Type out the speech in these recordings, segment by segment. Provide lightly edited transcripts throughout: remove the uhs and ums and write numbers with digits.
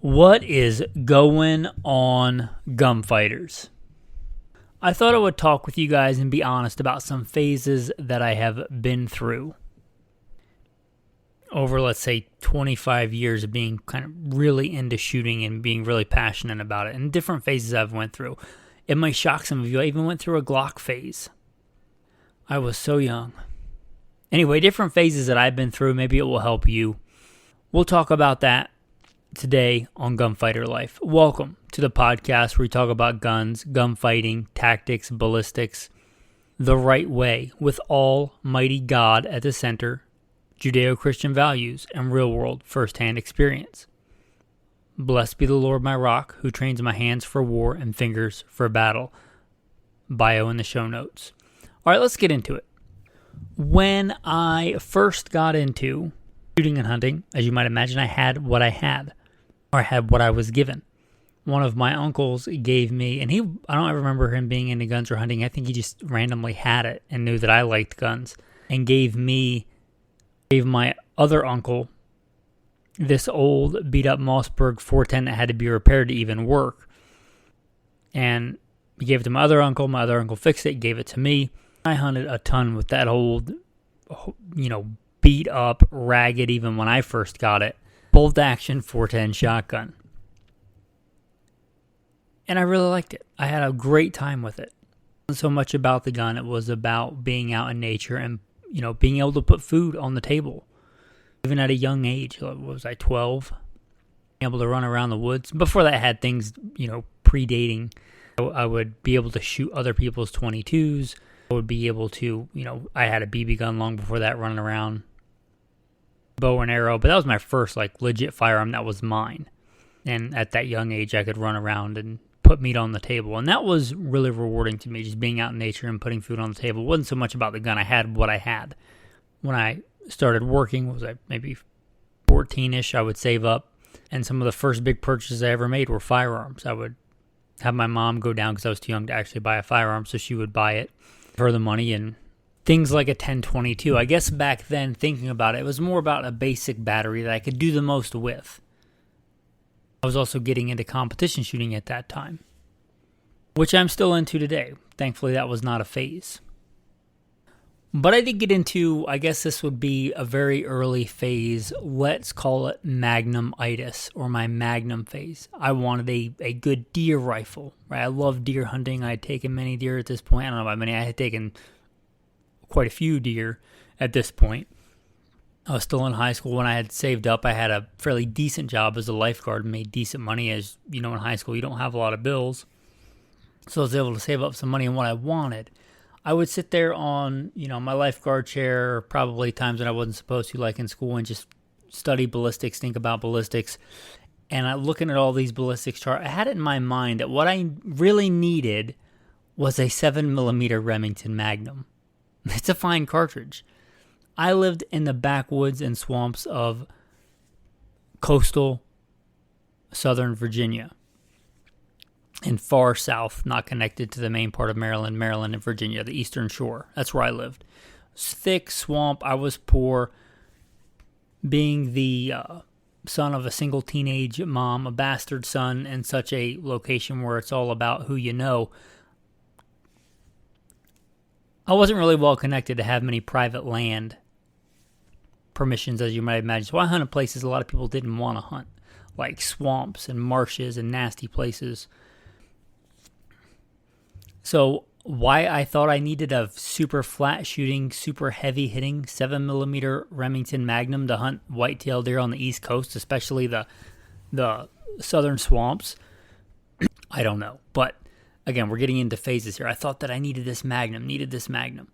What is going on, gunfighters? I thought I would talk with you guys and be honest about some phases that I have been through over, let's say, 25 years of being kind of really into shooting and being really passionate about it, and different phases I've went through. It might shock some of you. I even went through a Glock phase. I was so young. Anyway, different phases that I've been through. Maybe it will help you. We'll talk about that today on Gunfighter Life. Welcome to the podcast where we talk about guns, gunfighting, tactics, ballistics, the right way, with Almighty God at the center, Judeo-Christian values, and real-world first-hand experience. Blessed be the Lord my rock, who trains my hands for war and fingers for battle. Bio in the show notes. All right, let's get into it. When I first got into shooting and hunting, as you might imagine, I had what I had. Or I had what I was given. One of my uncles gave me, and I don't ever remember him being into guns or hunting. I think he just randomly had it and knew that I liked guns, and gave my other uncle this old beat up Mossberg 410 that had to be repaired to even work. And he gave it to my other uncle fixed it, gave it to me. I hunted a ton with that old, beat up, ragged, even when I first got it, bolt action 410 shotgun. And I really liked it. I had a great time with it. It wasn't so much about the gun, it was about being out in nature and, being able to put food on the table. Even at a young age, what was I, 12? Being able to run around the woods. Before that, I had things, predating. I would be able to shoot other people's 22s. I would be able to, I had a BB gun long before that, running around. Bow and arrow, but that was my first legit firearm that was mine. And at that young age, I could run around and put meat on the table, and that was really rewarding to me, just being out in nature and putting food on the table. It wasn't so much about the gun. I had what I had. When I started working, was I maybe 14-ish, I would save up, and some of the first big purchases I ever made were firearms. I would have my mom go down, because I was too young to actually buy a firearm, so she would buy it for the money, and things like a 10-22. I guess back then, thinking about it, it was more about a basic battery that I could do the most with. I was also getting into competition shooting at that time, which I'm still into today. Thankfully, that was not a phase. But I did get into, I guess this would be a very early phase. Let's call it Magnum-itis, or my Magnum phase. I wanted a good deer rifle, right? I love deer hunting. I had taken many deer at this point. I don't know about many. I had taken quite a few deer at this point. I was still in high school when I had saved up. I had a fairly decent job as a lifeguard, made decent money. As you know, in high school, you don't have a lot of bills. So I was able to save up some money, and what I wanted, I would sit there on, my lifeguard chair, probably times when I wasn't supposed to, like in school, and just study ballistics, think about ballistics. And I'm looking at all these ballistics charts. I had it in my mind that what I really needed was a 7mm Remington Magnum. It's a fine cartridge. I lived in the backwoods and swamps of coastal southern Virginia, and far south, not connected to the main part of Maryland and Virginia, the eastern shore. That's where I lived. Thick swamp. I was poor. Being the son of a single teenage mom, a bastard son, in such a location where it's all about who you know, I wasn't really well connected to have many private land permissions, as you might imagine. So I hunted places a lot of people didn't want to hunt, like swamps and marshes and nasty places. So why I thought I needed a super flat shooting, super heavy hitting 7mm Remington Magnum to hunt whitetail deer on the East Coast, especially the southern swamps, I don't know. But again, we're getting into phases here. I thought that I needed this Magnum.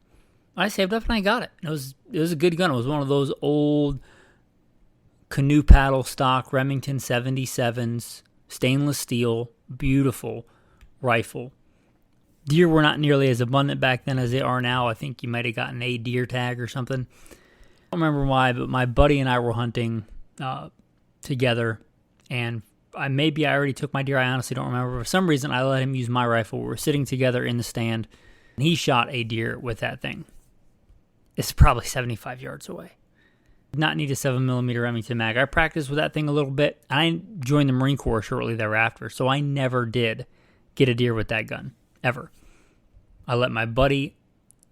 I saved up and I got it. It was a good gun. It was one of those old canoe paddle stock Remington 77s, stainless steel, beautiful rifle. Deer were not nearly as abundant back then as they are now. I think you might have gotten a deer tag or something. I don't remember why, but my buddy and I were hunting together, and I already took my deer. I honestly don't remember. For some reason, I let him use my rifle. We were sitting together in the stand, and he shot a deer with that thing. It's probably 75 yards away. Did not need a 7mm Remington mag. I practiced with that thing a little bit. I joined the Marine Corps shortly thereafter, so I never did get a deer with that gun, ever. I let my buddy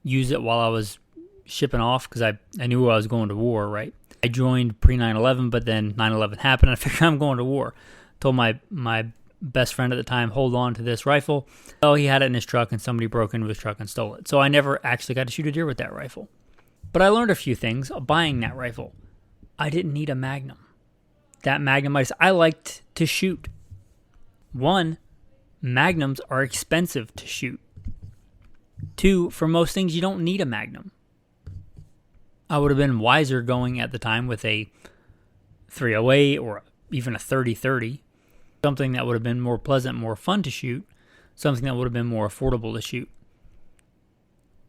use it while I was shipping off because I knew I was going to war, right? I joined pre-9/11, but then 9/11 happened, and I figured I'm going to war. Told my best friend at the time, hold on to this rifle. Oh, he had it in his truck, and somebody broke into his truck and stole it. So I never actually got to shoot a deer with that rifle. But I learned a few things buying that rifle. I didn't need a Magnum. That Magnum, I liked to shoot. One, Magnums are expensive to shoot. Two, for most things, you don't need a Magnum. I would have been wiser going at the time with a 308 or even a 30-30. Something that would have been more pleasant, more fun to shoot. Something that would have been more affordable to shoot.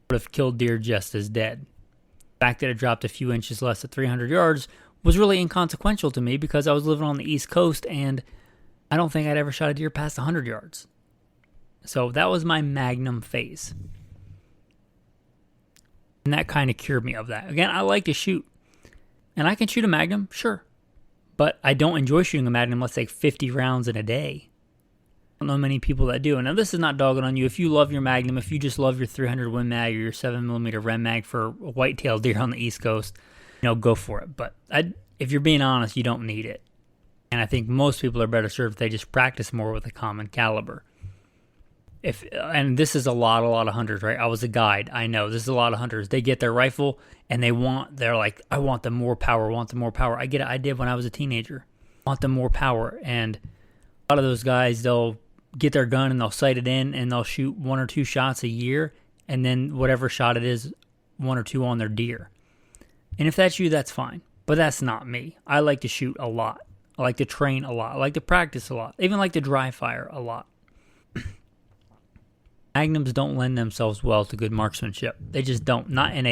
Would have killed deer just as dead. The fact that it dropped a few inches less at 300 yards was really inconsequential to me because I was living on the East Coast and I don't think I'd ever shot a deer past 100 yards. So that was my Magnum phase. And that kind of cured me of that. Again, I like to shoot. And I can shoot a Magnum, sure. But I don't enjoy shooting a Magnum, let's say 50 rounds in a day. I don't know many people that do. And now this is not dogging on you. If you love your Magnum, if you just love your 300 Win Mag or your 7mm Rem Mag for a white-tailed deer on the East Coast, go for it. But if you're being honest, you don't need it. And I think most people are better served if they just practice more with a common caliber. And this is a lot of hunters, right? I was a guide. I know this is a lot of hunters. They get their rifle and they're like, I want the more power, I get it. I did when I was a teenager. I want the more power. And a lot of those guys, they'll get their gun and they'll sight it in and they'll shoot 1 or 2 shots a year. And then whatever shot it is, 1 or 2 on their deer. And if that's you, that's fine. But that's not me. I like to shoot a lot. I like to train a lot. I like to practice a lot. I even like to dry fire a lot. Magnums don't lend themselves well to good marksmanship. They just don't. Not in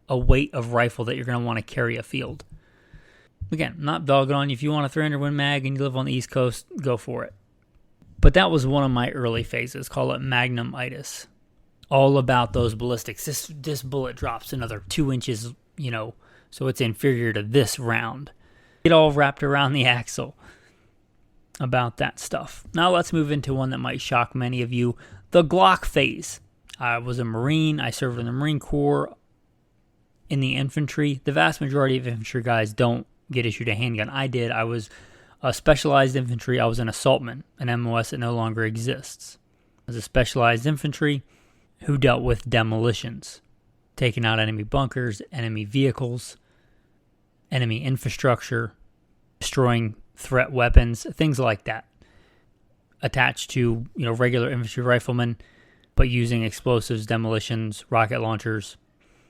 a weight of rifle that you're going to want to carry a field. Again, not dogging on you. If you want a 300 Win Mag and you live on the East Coast, go for it. But that was one of my early phases. Call it Magnum-itis. All about those ballistics. This bullet drops another 2 inches, so it's inferior to this round. Get all wrapped around the axle about that stuff. Now let's move into one that might shock many of you. The Glock phase. I was a Marine. I served in the Marine Corps in the infantry. The vast majority of infantry guys don't get issued a handgun. I did. I was a specialized infantry. I was an assaultman, an MOS that no longer exists. I was a specialized infantry who dealt with demolitions, taking out enemy bunkers, enemy vehicles, enemy infrastructure, destroying threat weapons, things like that. Attached to, regular infantry riflemen, but using explosives, demolitions, rocket launchers.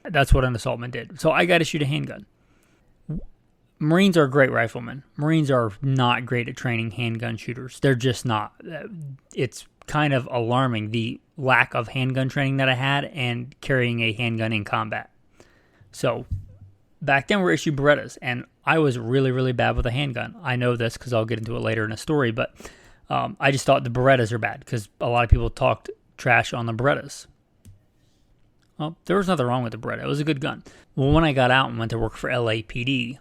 That's what an assaultman did. So I got to shoot a handgun. Marines are great riflemen. Marines are not great at training handgun shooters. They're just not. It's kind of alarming, the lack of handgun training that I had and carrying a handgun in combat. So back then we were issued Berettas, and I was really, really bad with a handgun. I know this because I'll get into it later in a story, but I just thought the Berettas are bad because a lot of people talked trash on the Berettas. Well, there was nothing wrong with the Beretta. It was a good gun. Well, when I got out and went to work for L.A.P.D,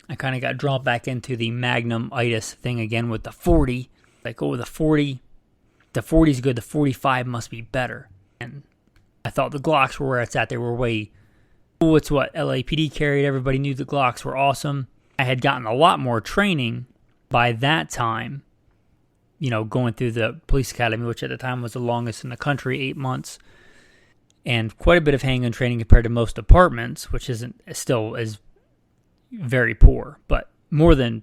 I kind of got drawn back into the Magnum-itis thing again with the 40. Like, the 40 is good. The 45 must be better. And I thought the Glocks were where it's at. They were way cool. It's what L.A.P.D carried. Everybody knew the Glocks were awesome. I had gotten a lot more training by that time, going through the police academy, which at the time was the longest in the country, 8 months, and quite a bit of handgun training compared to most departments, which still is very poor, but more than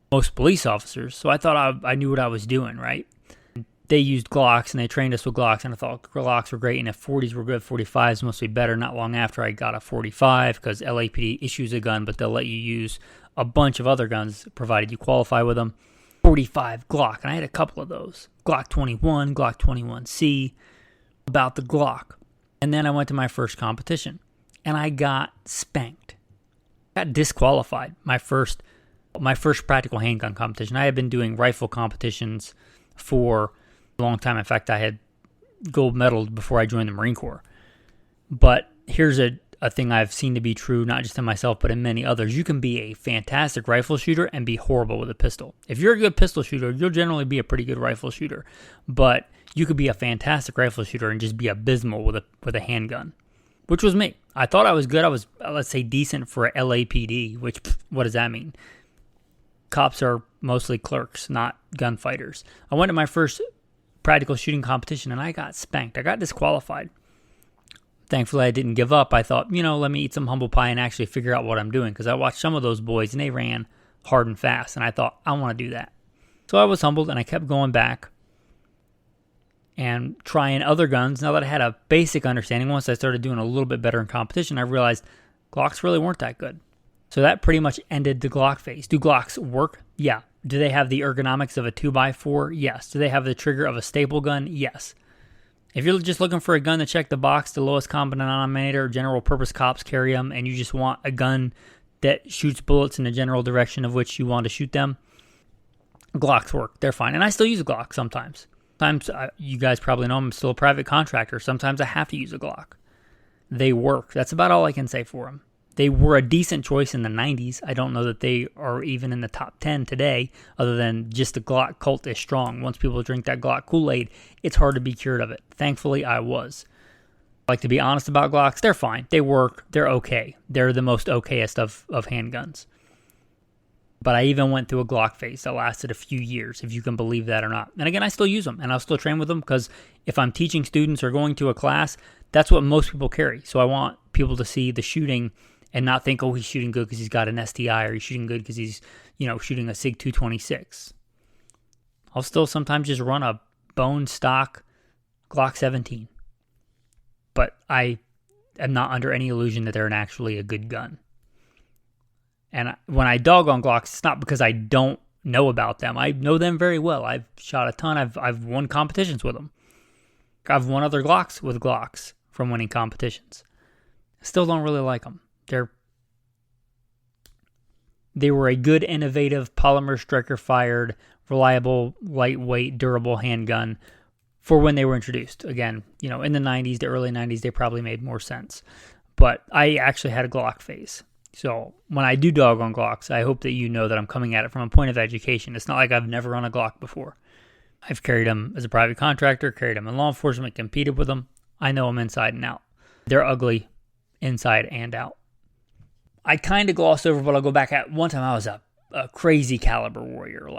most police officers. So I thought I knew what I was doing, right? They used Glocks, and they trained us with Glocks, and I thought Glocks were great, and if 40s were good, 45s must be better. Not long after, I got a 45, because L.A.P.D issues a gun, but they'll let you use a bunch of other guns, provided you qualify with them. 45 Glock, and I had a couple of those. Glock 21, Glock 21C, about the Glock. And then I went to my first competition, and I got spanked. I got disqualified. My first practical handgun competition. I had been doing rifle competitions for a long time. In fact, I had gold medaled before I joined the Marine Corps. But here's a a thing I've seen to be true, not just in myself, but in many others. You can be a fantastic rifle shooter and be horrible with a pistol. If you're a good pistol shooter, you'll generally be a pretty good rifle shooter. But you could be a fantastic rifle shooter and just be abysmal with a handgun, which was me. I thought I was good. I was, let's say, decent for L.A.P.D, which, what does that mean? Cops are mostly clerks, not gunfighters. I went to my first practical shooting competition and I got spanked. I got disqualified. Thankfully, I didn't give up. I thought, let me eat some humble pie and actually figure out what I'm doing, because I watched some of those boys and they ran hard and fast, and I thought, I want to do that. So I was humbled and I kept going back and trying other guns. Now that I had a basic understanding, once I started doing a little bit better in competition, I realized Glocks really weren't that good. So that pretty much ended the Glock phase. Do Glocks work? Yeah. Do they have the ergonomics of a 2x4? Yes. Do they have the trigger of a staple gun? Yes. If you're just looking for a gun to check the box, the lowest common denominator, general purpose cops carry them, and you just want a gun that shoots bullets in the general direction of which you want to shoot them, Glocks work. They're fine. And I still use a Glock sometimes. Sometimes, you guys probably know I'm still a private contractor. Sometimes I have to use a Glock. They work. That's about all I can say for them. They were a decent choice in the 90s. I don't know that they are even in the top 10 today, other than just the Glock cult is strong. Once people drink that Glock Kool-Aid, it's hard to be cured of it. Thankfully, I was. I like to be honest about Glocks. They're fine. They work. They're okay. They're the most okayest of handguns. But I even went through a Glock phase that lasted a few years, if you can believe that or not. And again, I still use them, and I'll still train with them, because if I'm teaching students or going to a class, that's what most people carry. So I want people to see the shooting and not think, oh, he's shooting good because he's got an STI, or he's shooting good because he's, shooting a SIG 226. I'll still sometimes just run a bone stock Glock 17. But I am not under any illusion that they're actually a good gun. And when I dog on Glocks, it's not because I don't know about them. I know them very well. I've shot a ton. I've won competitions with them. I've won other Glocks with Glocks from winning competitions. Still don't really like them. They were a good, innovative, polymer striker-fired, reliable, lightweight, durable handgun for when they were introduced. Again, in the 90s, the early 90s, they probably made more sense. But I actually had a Glock phase. So when I do dog on Glocks, I hope that you know that I'm coming at it from a point of education. It's not like I've never run a Glock before. I've carried them as a private contractor, carried them in law enforcement, competed with them. I know them inside and out. They're ugly inside and out. I kind of glossed over, but I'll go back at one time I was a crazy caliber warrior.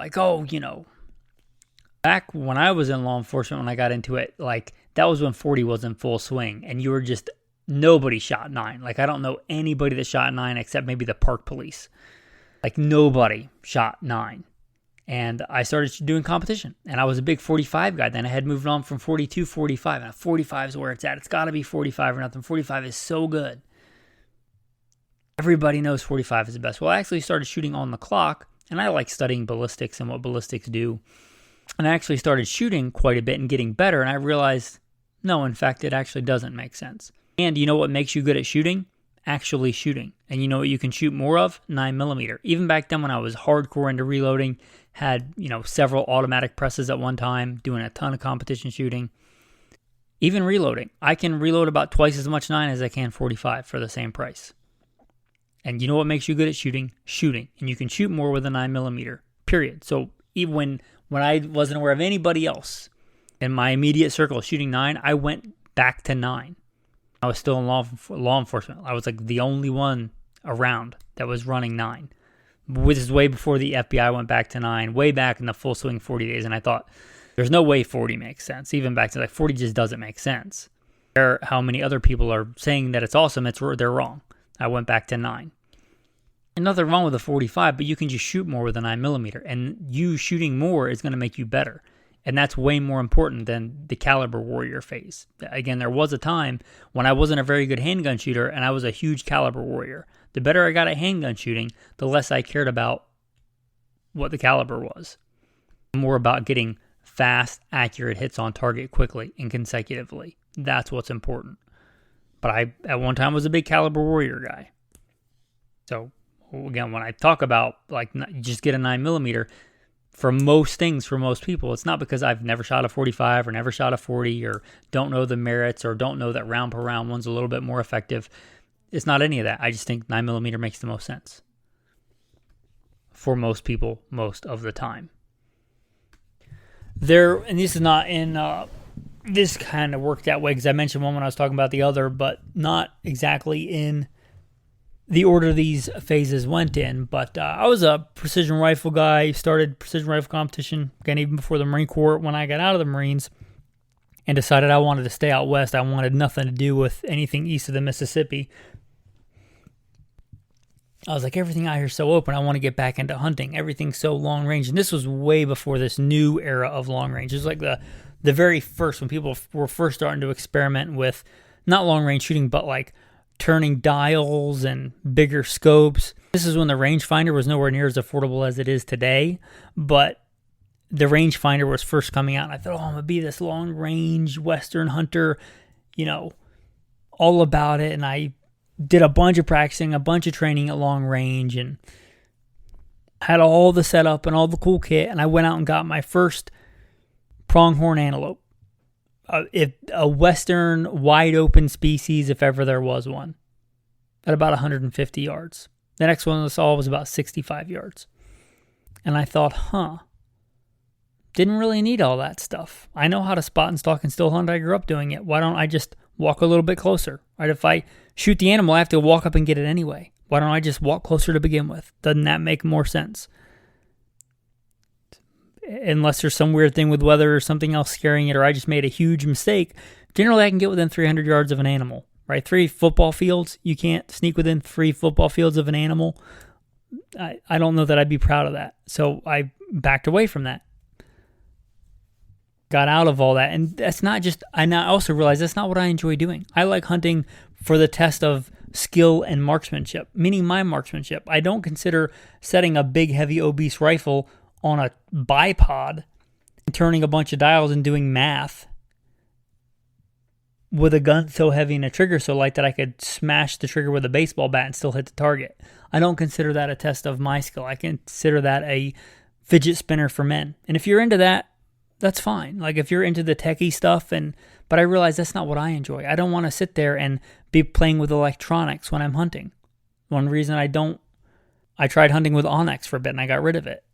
Back when I was in law enforcement, when I got into it, that was when 40 was in full swing, and you were just, nobody shot 9. I don't know anybody that shot 9 except maybe the park police. Nobody shot 9. And I started doing competition, and I was a big 45 guy. Then I had moved on from 40 to 45, and 45 is where it's at. It's got to be 45 or nothing. 45 is so good. Everybody knows 45 is the best. Well, I actually started shooting on the clock, and I like studying ballistics and what ballistics do. And I actually started shooting quite a bit and getting better, and I realized, no, in fact, it actually doesn't make sense. And you know what makes you good at shooting? Actually shooting. And you know what you can shoot more of? 9mm. Even back then when I was hardcore into reloading, had, several automatic presses at one time, doing a ton of competition shooting. Even reloading. I can reload about twice as much 9 as I can 45 for the same price. And you know what makes you good at shooting? Shooting. And you can shoot more with a 9mm, period. So even when I wasn't aware of anybody else in my immediate circle shooting 9, I went back to 9. I was still in law enforcement. I was the only one around that was running 9. Which is way before the F.B.I. went back to 9, way back in the full swing 40 days. And I thought, there's no way 40 makes sense. Even back to 40 just doesn't make sense. How many other people are saying that it's awesome, they're wrong. I went back to 9. And nothing wrong with a 45, but you can just shoot more with a 9mm. And you shooting more is going to make you better. And that's way more important than the caliber warrior phase. Again, there was a time when I wasn't a very good handgun shooter and I was a huge caliber warrior. The better I got at handgun shooting, the less I cared about what the caliber was. More about getting fast, accurate hits on target quickly and consecutively. That's what's important. But I, at one time, was a big caliber warrior guy. So, again, when I talk about, just get a 9mm, for most things, for most people, it's not because I've never shot a 45 or never shot a 40 or don't know the merits or don't know that round per round one's a little bit more effective. It's not any of that. I just think 9mm makes the most sense for most people most of the time. And this is not in this kind of worked that way because I mentioned one when I was talking about the other, but not exactly in the order these phases went in. But I was a precision rifle guy, started precision rifle competition, again, even before the Marine Corps. When I got out of the Marines and decided I wanted to stay out west, I wanted nothing to do with anything east of the Mississippi. I was like, everything out here is so open. I want to get back into hunting. Everything's so long range. And this was way before this new era of long range. It was like the very first, when people were first starting to experiment with not long range shooting, but like turning dials and bigger scopes. This is when the rangefinder was nowhere near as affordable as it is today. But the rangefinder was first coming out. And I thought, I'm going to be this long range Western hunter, all about it. And I did a bunch of practicing, a bunch of training at long range, and had all the setup and all the cool kit. And I went out and got my first pronghorn antelope. A Western wide open species, if ever there was one, at about 150 yards. The next one I saw was about 65 yards. And I thought, didn't really need all that stuff. I know how to spot and stalk and still hunt. I grew up doing it. Why don't I just walk a little bit closer? Right? If I shoot the animal, I have to walk up and get it anyway. Why don't I just walk closer to begin with? Doesn't that make more sense? Unless there's some weird thing with weather or something else scaring it, or I just made a huge mistake. Generally, I can get within 300 yards of an animal, right? 3 football fields. You can't sneak within 3 football fields of an animal. I don't know that I'd be proud of that. So I backed away from that. Got out of all that. And that's not just, I now also realize that's not what I enjoy doing. I like hunting for the test of skill and marksmanship, meaning my marksmanship. I don't consider setting a big, heavy, obese rifle on a bipod and turning a bunch of dials and doing math with a gun so heavy and a trigger so light that I could smash the trigger with a baseball bat and still hit the target. I don't consider that a test of my skill. I consider that a fidget spinner for men. And if you're into that, that's fine. Like if you're into the techie stuff, but I realize that's not what I enjoy. I don't want to sit there and be playing with electronics when I'm hunting. One reason I tried hunting with Onyx for a bit and I got rid of it.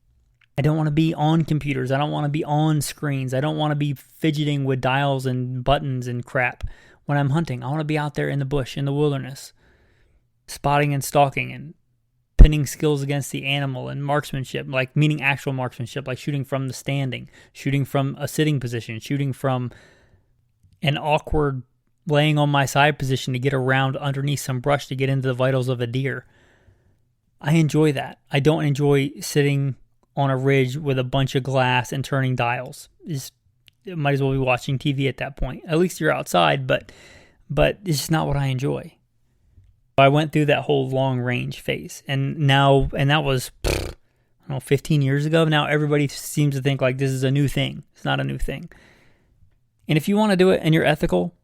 I don't want to be on computers. I don't want to be on screens. I don't want to be fidgeting with dials and buttons and crap when I'm hunting. I want to be out there in the bush, in the wilderness, spotting and stalking and pinning skills against the animal and marksmanship, like meaning actual marksmanship, like shooting from the standing, shooting from a sitting position, shooting from an awkward laying on my side position to get around underneath some brush to get into the vitals of a deer. I enjoy that. I don't enjoy sitting on a ridge with a bunch of glass and turning dials. It might as well be watching TV at that point. At least you're outside, but it's just not what I enjoy. I went through that whole long range phase, and that was, 15 years ago. Now everybody seems to think like this is a new thing. It's not a new thing. And if you want to do it and you're ethical,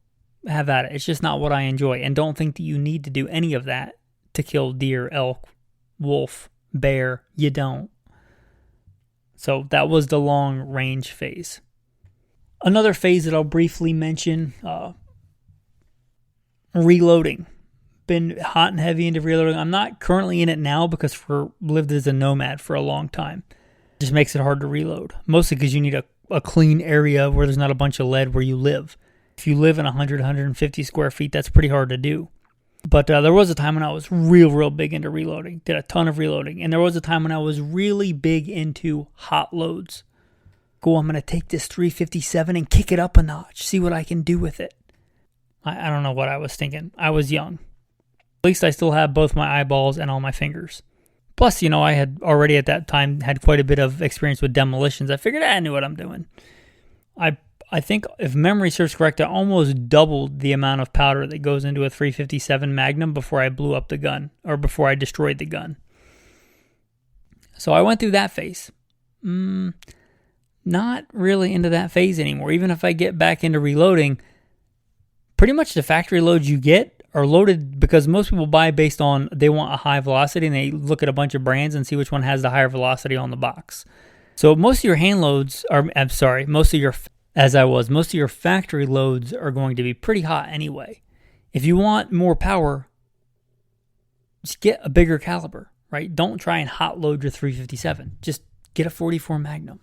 have at it. It's just not what I enjoy. And don't think that you need to do any of that to kill deer, elk, wolf, bear. You don't. So that was the long range phase. Another phase that I'll briefly mention, reloading. Been hot and heavy into reloading. I'm not currently in it now because lived as a nomad for a long time. It just makes it hard to reload. Mostly because you need a clean area where there's not a bunch of lead where you live. If you live in 100, 150 square feet, that's pretty hard to do. But there was a time when I was real big into reloading. Did a ton of reloading. And there was a time when I was really big into hot loads. I'm going to take this 357 and kick it up a notch. See what I can do with it. I don't know what I was thinking. I was young. At least I still have both my eyeballs and all my fingers. Plus, I had already at that time had quite a bit of experience with demolitions. I figured I knew what I'm doing. I think if memory serves correct, I almost doubled the amount of powder that goes into a 357 Magnum before I blew up the gun, or before I destroyed the gun. So I went through that phase. Not really into that phase anymore. Even if I get back into reloading, pretty much the factory loads you get are loaded because most people buy based on they want a high velocity and they look at a bunch of brands and see which one has the higher velocity on the box. So most of your hand loads most of your factory loads are going to be pretty hot anyway. If you want more power, just get a bigger caliber, right? Don't try and hot load your 357. Just get a 44 Magnum.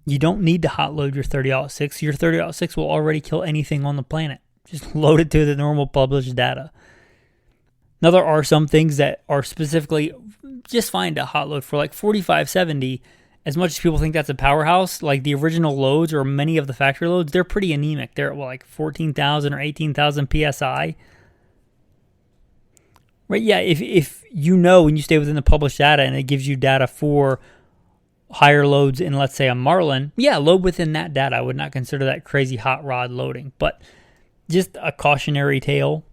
You don't need to hot load your 30-06. Your 30-06 will already kill anything on the planet. Just load it to the normal published data. Now, there are some things that are specifically just fine to hot load for, like 4570. As much as people think that's a powerhouse, like the original loads or many of the factory loads, they're pretty anemic. They're at like 14,000 or 18,000 PSI. Right? Yeah, if you know when you stay within the published data and it gives you data for higher loads in, let's say, a Marlin, yeah, load within that data. I would not consider that crazy hot rod loading, but just a cautionary tale.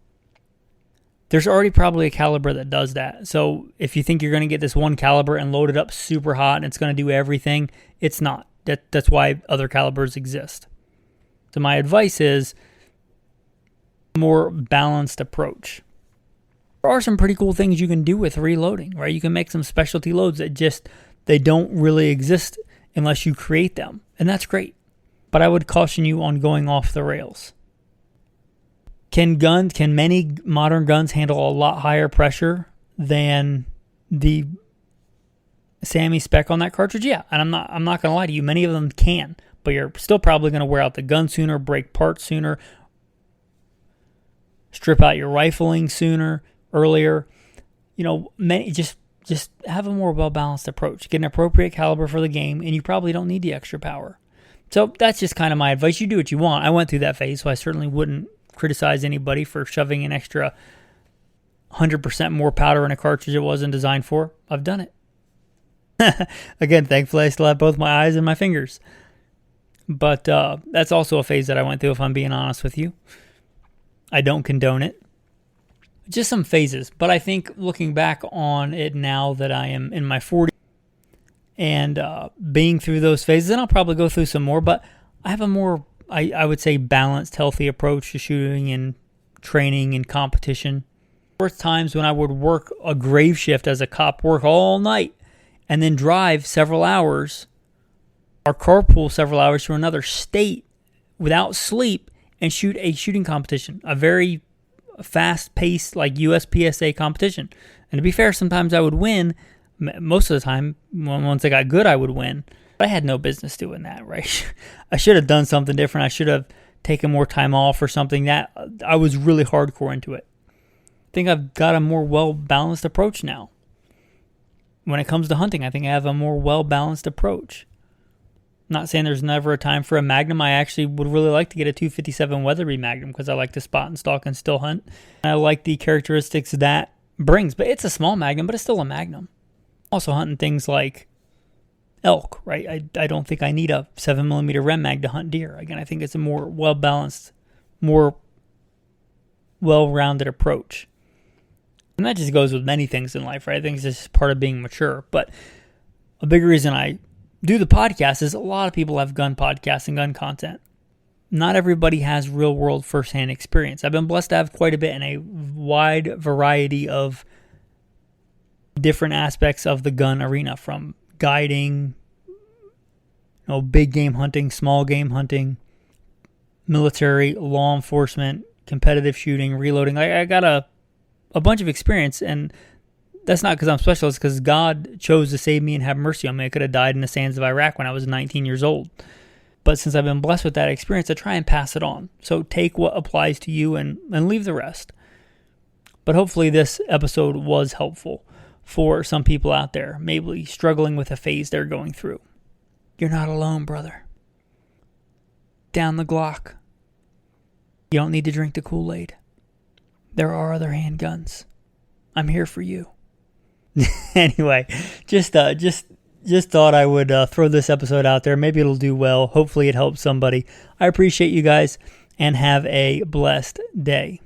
There's already probably a caliber that does that. So if you think you're going to get this one caliber and load it up super hot and it's going to do everything, it's not. That's why other calibers exist. So my advice is a more balanced approach. There are some pretty cool things you can do with reloading, right? You can make some specialty loads that just, they don't really exist unless you create them. And that's great. But I would caution you on going off the rails. Can many modern guns handle a lot higher pressure than the SAMI spec on that cartridge? Yeah, and I'm not going to lie to you, many of them can, but you're still probably going to wear out the gun sooner, break parts sooner, strip out your rifling earlier. You know, many just have a more well-balanced approach. Get an appropriate caliber for the game, and you probably don't need the extra power. So that's just kind of my advice. You do what you want. I went through that phase, so I certainly wouldn't criticize anybody for shoving an extra 100% more powder in a cartridge it wasn't designed for. I've done it. Again, thankfully I still have both my eyes and my fingers. But that's also a phase that I went through, if I'm being honest with you. I don't condone it. Just some phases. But I think looking back on it now that I am in my 40s and being through those phases, and I'll probably go through some more, but I have a more, I would say, balanced, healthy approach to shooting and training and competition. There were times when I would work a grave shift as a cop, work all night, and then drive several hours or carpool several hours to another state without sleep and shoot a shooting competition, a very fast-paced, like USPSA competition. And to be fair, sometimes I would win. Most of the time, once I got good, I would win. I had no business doing that, right? I should have done something different. I should have taken more time off or something. That I was really hardcore into it. I think I've got a more well-balanced approach now. When it comes to hunting, I think I have a more well-balanced approach. Not saying there's never a time for a Magnum. I actually would really like to get a 257 Weatherby Magnum because I like to spot and stalk and still hunt. And I like the characteristics that brings. But it's a small Magnum, but it's still a Magnum. Also hunting things like elk, right? I don't think I need a 7mm Rem Mag to hunt deer. Again, I think it's a more well-balanced, more well-rounded approach. And that just goes with many things in life, right? I think it's just part of being mature. But a big reason I do the podcast is a lot of people have gun podcasts and gun content. Not everybody has real-world first-hand experience. I've been blessed to have quite a bit in a wide variety of different aspects of the gun arena, from guiding, big game hunting, small game hunting, military, law enforcement, competitive shooting, reloading. I got a bunch of experience, and that's not because I'm special. It's because God chose to save me and have mercy on me. I could have died in the sands of Iraq when I was 19 years old. But since I've been blessed with that experience, I try and pass it on. So take what applies to you and leave the rest. But hopefully this episode was helpful for some people out there, maybe struggling with a phase they're going through. You're not alone, brother. Down the Glock. You don't need to drink the Kool-Aid. There are other handguns. I'm here for you. Anyway, just thought I would throw this episode out there. Maybe it'll do well. Hopefully it helps somebody. I appreciate you guys, and have a blessed day.